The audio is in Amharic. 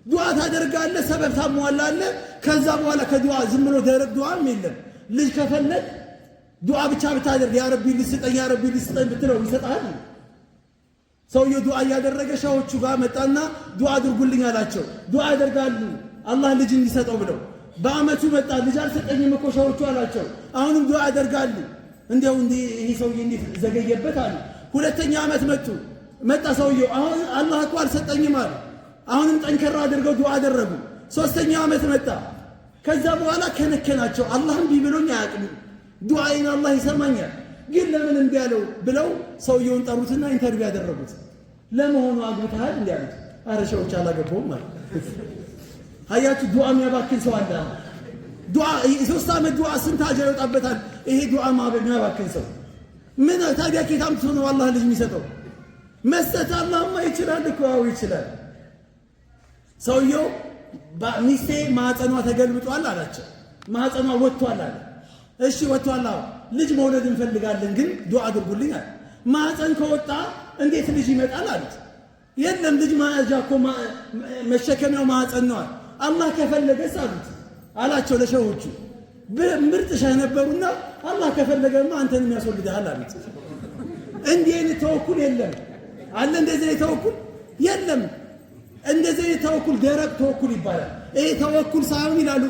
ዱዓ ታደርጋለህ፣ ሰበብ ታሟላለህ። ከዛ በኋላ ከዱዓ ዝም ብሎ ደረቅ ዱዓም የለም። ልጅ ከፈለግ ዱዓ ብቻ ብታደርግ ያ ረቢ ልስጠኝ ያ ረቢ ልስጠኝ ብትለው ይሰጣል። ሰውየው ዱዓ እያደረገ ሻዎቹ ጋር መጣና ዱዓ አድርጉልኝ አላቸው። ዱዓ ያደርጋሉ አላህ ልጅ እንዲሰጠው ብለው። በአመቱ መጣ ልጅ አልሰጠኝም እኮ ሻዎቹ አላቸው። አሁንም ዱዓ ያደርጋሉ። እንዲያው ይሄ ሰውዬ እንዴት ዘገየበት አሉ። ሁለተኛ አመት መጣ ሰውየው አሁን አላህ እኮ አልሰጠኝም አለ። አሁንም ጠንከራ አድርገው ዱዓ አደረጉ። ሶስተኛ አመት መጣ። ከዛ በኋላ ከነከናቸው። አላህም ቢብሎኝ አያውቅም ዱዓዬን አላህ ይሰማኛል ግን ለምን እንዲህ ያለው ብለው ሰውየውን ጠሩትና ኢንተርቪው ያደረጉት። ለመሆኑ አግብተሃል እንዴ አሉት። አረ ሸዎች አላገባውም ማለት አያችሁ። ዱዓ የሚያባክን ሰው አለ። ዱዓ የሶስት አመት ዱዓ ስንት አጀር ይወጣበታል። ይሄ ዱዓ የሚያባክን ሰው ምን ታዲያ ኬታም ነው አላህ ልጅ የሚሰጠው? መስጠት አላህማ ይችላል እኮ ይችላል። ሰውየው ሚስቴ ማህፀኗ ተገልብጧል አላቸው። ማህፀኗ ወጥቷል አለ። እሺ ወጥቷል አዎ ልጅ መውለድ እንፈልጋለን ግን ዱዓ አድርጉልኝ አለ። ማህፀን ከወጣ እንዴት ልጅ ይመጣል አሉት። የለም ልጅ ማያዣ እኮ መሸከሚያው ማህፀን ነው አላህ ከፈለገስ አሉት አላቸው ለሸሆቹ። ምርጥ ሸህ ነበሩና አላህ ከፈለገማ አንተን የሚያስወልድሃል አሉት። እንዲህ አይነት ተወኩል የለም አለ። እንደዚህ አይነት ተወኩል የለም። እንደዚህ አይነት ተወኩል ደረቅ ተወኩል ይባላል። ይሄ ተወኩል ሳይሆን ይላሉ